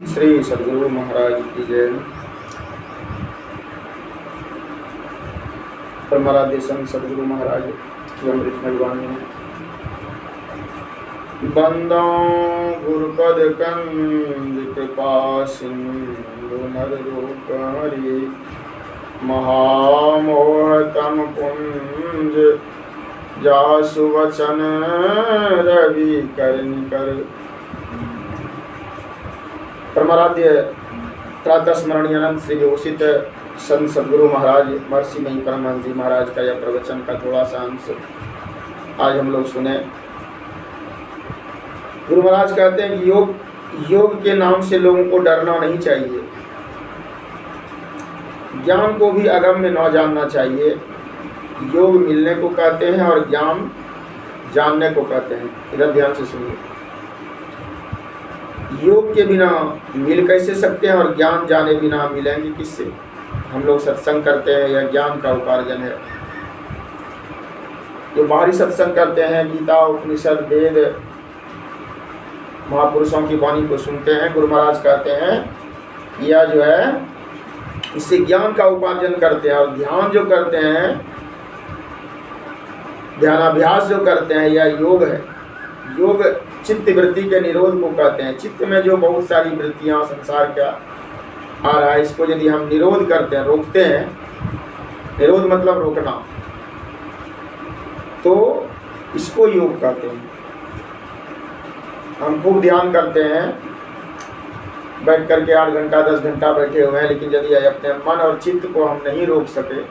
श्री सद्गुरु महाराज की जय। परमाराध्य संत सद्गुरु महाराज की अमृतमय वाणी। बंदो गुरुपद कंद कृपा सिंधु नर रूप हरि महामोह तम पुंज जासु वचन रवि कर निकर। परमाराध्य प्रातः स्मरणीय अनंत श्री विभूषित संत सद्गुरु महाराज महर्षिमयी परमहंस जी महाराज का यह प्रवचन का थोड़ा सा अंश आज हम लोग सुने। गुरु महाराज कहते हैं कि योग के नाम से लोगों को डरना नहीं चाहिए, ज्ञान को भी अगम्य न जानना चाहिए। योग मिलने को कहते हैं और ज्ञान जानने को कहते हैं। इधर ध्यान से सुनिए। योग के बिना मिल कैसे सकते हैं और ज्ञान जाने बिना मिलेंगे किससे? हम लोग सत्संग करते हैं, यह ज्ञान का उपार्जन है। जो बाहरी सत्संग करते हैं, गीता उपनिषद वेद महापुरुषों की वाणी को सुनते हैं, गुरु महाराज कहते हैं यह जो है इससे ज्ञान का उपार्जन करते हैं। और ध्यान जो करते हैं, ध्यानाभ्यास जो करते हैं, यह योग है। योग चित्त वृत्ति के निरोध को कहते हैं। चित्त में जो बहुत सारी वृत्तियां संसार का आ रहा है, इसको यदि हम निरोध करते हैं, रोकते हैं, निरोध मतलब रोकना, तो इसको योग कहते हैं। हम खूब ध्यान करते हैं, बैठ करके 8 घंटा 10 घंटा बैठे हुए हैं, लेकिन यदि अपने मन और चित्त को हम नहीं रोक सके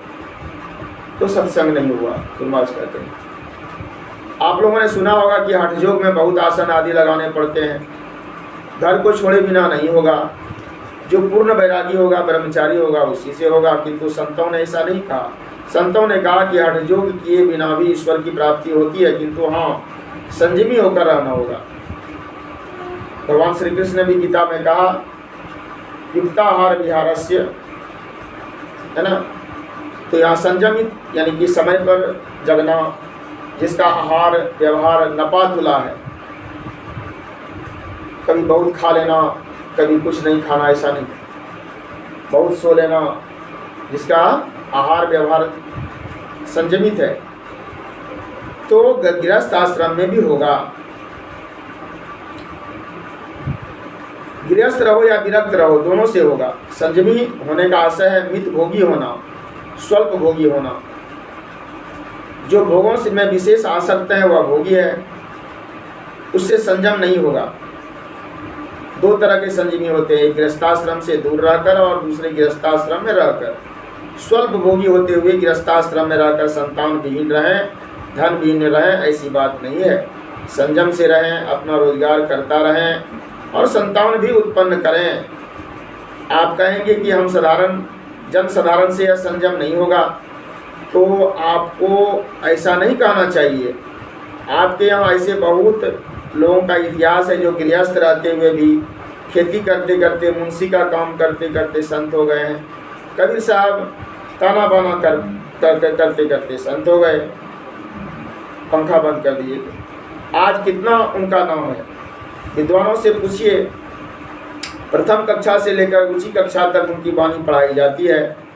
तो सत्संग नहीं हुआ, गुरुमाज कहते हैं। आप लोगों ने सुना होगा कि हठ योग में बहुत आसन आदि लगाने पड़ते हैं। घर को छोड़े बिना नहीं होगा। जो पूर्ण वैरागी होगा, ब्रह्मचारी होगा, उसी से होगा। किंतु संतों ने ऐसा नहीं कहा। संतों ने कहा कि हठ योग किए बिना भी ईश्वर की प्राप्ति होती है, किंतु हाँ, संयमी होकर रहना होगा। भगवान श्री कृष्ण ने भी गीता में कहा युक्ताहार विहारस्य, है ना। तो यहाँ संयमित यानी कि समय पर जगना, जिसका आहार व्यवहार नपातुला है। कभी बहुत खा लेना, कभी कुछ नहीं खाना, ऐसा नहीं। बहुत सो लेना, जिसका आहार व्यवहार संयमित है। तो गृहस्थ आश्रम में भी होगा। गृहस्थ रहो या विरक्त रहो, दोनों से होगा। संयमी होने का आशय है मित भोगी होना, स्वल्प भोगी होना। जो भोगों से में विशेष आसक्त है वह भोगी है, उससे संयम नहीं होगा। 2 तरह के संयमी होते हैं, एक गृहस्थाश्रम से दूर रहकर और दूसरे गृहस्थाश्रम में रहकर। स्वल्प भोगी होते हुए गृहस्थाश्रम में रहकर संतान विहीन रहें, धन विहीन रहें, ऐसी बात नहीं है। संयम से रहें, अपना रोजगार करता रहें और संतान भी उत्पन्न करें। आप कहेंगे कि हम जन साधारण से यह संयम नहीं होगा, तो आपको ऐसा नहीं कहना चाहिए। आपके यहाँ ऐसे बहुत लोगों का इतिहास है जो गृहस्थ रहते हुए भी खेती करते करते, मुंशी का काम करते करते संत हो गए हैं। कबीर साहब ताना बाना करते करते संत हो गए, पंखा बंद कर दिए। आज कितना उनका नाम है। विद्वानों से पूछिए, प्रथम कक्षा से लेकर उच्च कक्षा तक उनकी वाणी पढ़ाई जाती है।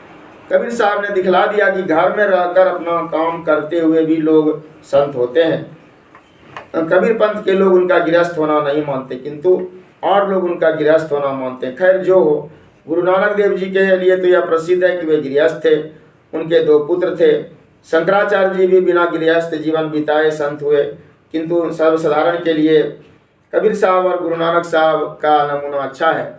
कबीर साहब ने दिखला दिया कि घर में रहकर अपना काम करते हुए भी लोग संत होते हैं। कबीर पंथ के लोग उनका गृहस्थ होना नहीं मानते, किंतु और लोग उनका गृहस्थ होना मानते हैं। खैर जो हो, गुरु नानक देव जी के लिए तो यह प्रसिद्ध है कि वे गृहस्थ थे। उनके 2 पुत्र थे। शंकराचार्य जी भी बिना गृहस्थ जीवन बिताए संत हुए, किंतु सर्वसाधारण के लिए कबीर साहब और गुरु नानक साहब का नमूना अच्छा है।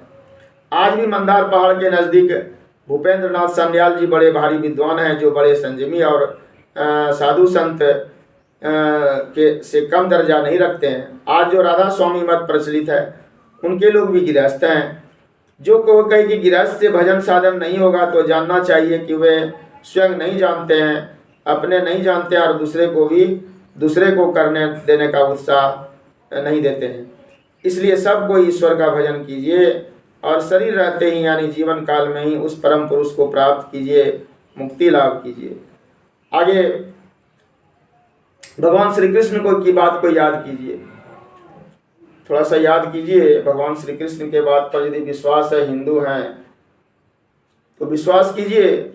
आज भी मंदार पहाड़ के नज़दीक भूपेंद्र नाथ सान्याल जी बड़े भारी विद्वान हैं, जो बड़े संयमी और साधु संत के से कम दर्जा नहीं रखते हैं। आज जो राधा स्वामी मत प्रचलित है, उनके लोग भी गृहस्थ हैं। जो कहे कि गृहस्थ से भजन साधन नहीं होगा, तो जानना चाहिए कि वे स्वयं नहीं जानते हैं, अपने नहीं जानते और दूसरे को करने देने का उत्साह नहीं देते हैं। इसलिए सबको ईश्वर का भजन कीजिए और शरीर रहते ही यानी जीवन काल में ही उस परम पुरुष को प्राप्त कीजिए, मुक्ति लाभ कीजिए। आगे भगवान श्री कृष्ण की बात को याद कीजिए। थोड़ा सा याद कीजिए, भगवान श्री कृष्ण के बात पर यदि विश्वास है, हिंदू हैं, तो विश्वास कीजिए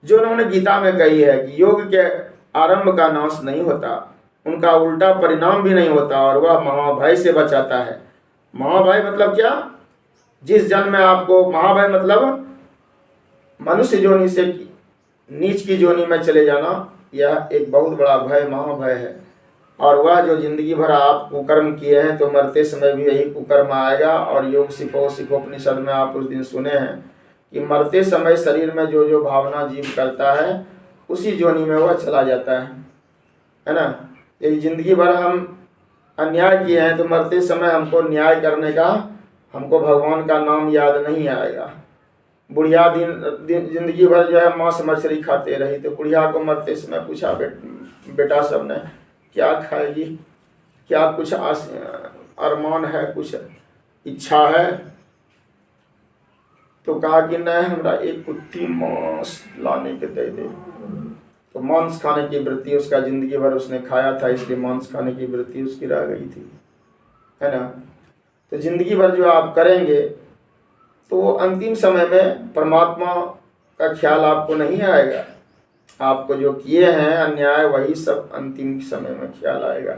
जो उन्होंने गीता में कही है कि योग के आरंभ का नाश नहीं होता, उनका उल्टा परिणाम भी नहीं होता, और वह महाभय से बचाता है। महाभय मतलब क्या? जिस जन्म में आपको, महाभय मतलब मनुष्य जोनि से नीच की जोनि में चले जाना, यह एक बहुत बड़ा भय, महाभय है। और वह जो जिंदगी भर आप कुकर्म किए हैं, तो मरते समय भी यही कुकर्म आएगा। और योग सिखोपनिषद में आप उस दिन सुने हैं कि मरते समय शरीर में जो जो भावना जीव करता है, उसी जोनि में वह चला जाता है ना। यदि जिंदगी भर हम अन्याय किए हैं, तो मरते समय हमको न्याय करने का, हमको भगवान का नाम याद नहीं आएगा। बुढ़िया जिंदगी भर जो है मांस मछली खाते रही, तो बुढ़िया को मरते समय पूछा, बेटा सब ने क्या खाएगी, क्या कुछ अरमान है, कुछ इच्छा है? तो कहा कि नहीं, हमरा एक कुत्ती मांस लाने के दे दे। तो मांस खाने की वृत्ति उसका जिंदगी भर उसने खाया था, इसलिए मांस खाने की वृत्ति उसकी रह गई थी, है ना। तो जिंदगी भर जो आप करेंगे, तो अंतिम समय में परमात्मा का ख्याल आपको नहीं आएगा। आपको जो किए हैं अन्याय, वही सब अंतिम समय में ख्याल आएगा,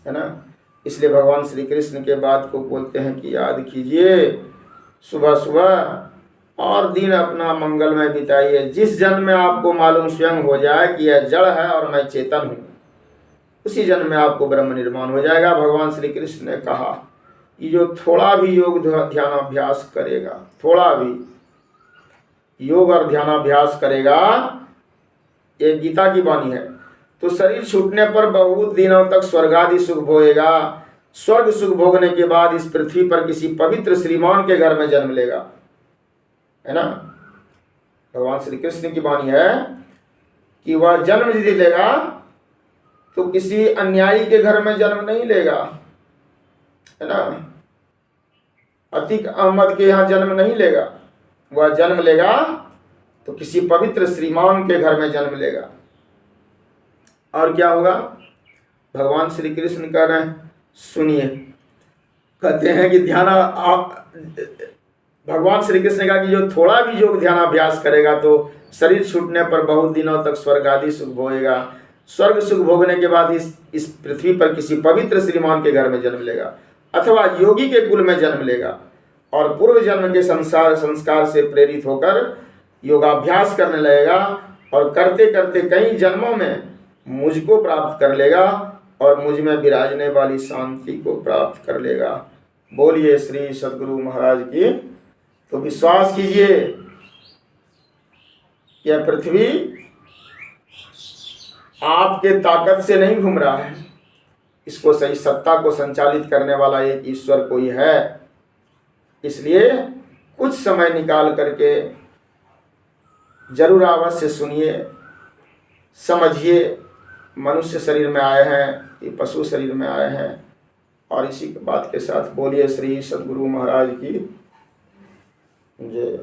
है ना। इसलिए भगवान श्री कृष्ण के बात को बोलते हैं कि याद कीजिए सुबह सुबह और दिन अपना मंगल में बिताइए। जिस जन्म में आपको मालूम स्वयं हो जाए कि यह जड़ है और मैं चेतन हूँ, उसी जन्म में आपको ब्रह्म निर्माण हो जाएगा। भगवान श्री कृष्ण ने कहा कि जो थोड़ा भी योग ध्यानाभ्यास करेगा, थोड़ा भी योग और ध्यानाभ्यास करेगा, ये गीता की वाणी है, तो शरीर छूटने पर बहुत दिनों तक स्वर्ग आदि सुख भोगेगा। स्वर्ग सुख भोगने के बाद इस पृथ्वी पर किसी पवित्र श्रीमान के घर में जन्म लेगा, है ना। भगवान श्री कृष्ण की वाणी है कि वह जन्म यदि लेगा तो किसी अन्यायी के घर में जन्म नहीं लेगा, है ना। अतीक अहमद के यहाँ जन्म नहीं लेगा, वह जन्म लेगा तो किसी पवित्र श्रीमान के घर में जन्म लेगा। और क्या होगा? भगवान श्री कृष्ण कह रहे हैं, सुनिए, कहते हैं कि भगवान श्री कृष्ण ने कहा कि जो थोड़ा भी योग ध्यानाभ्यास करेगा, तो शरीर छूटने पर बहुत दिनों तक स्वर्ग आदि सुख भोगेगा। स्वर्ग सुख भोगने के बाद इस पृथ्वी पर किसी पवित्र श्रीमान के घर में जन्म लेगा, अथवा योगी के कुल में जन्म लेगा, और पूर्व जन्म के संस्कार से प्रेरित होकर योगाभ्यास करने लगेगा, और करते करते कई जन्मों में मुझको प्राप्त कर लेगा, और मुझ में विराजने वाली शांति को प्राप्त कर लेगा। बोलिए श्री सद्गुरु महाराज की। तो विश्वास कीजिए, यह पृथ्वी आपके ताकत से नहीं घूम रहा है, इसको सही सत्ता को संचालित करने वाला एक ईश्वर कोई है। इसलिए कुछ समय निकाल करके जरूर अवश्य सुनिए, समझिए। मनुष्य शरीर में आए हैं, ये पशु शरीर में आए हैं। और इसी बात के साथ बोलिए श्री सद्गुरु महाराज की जय।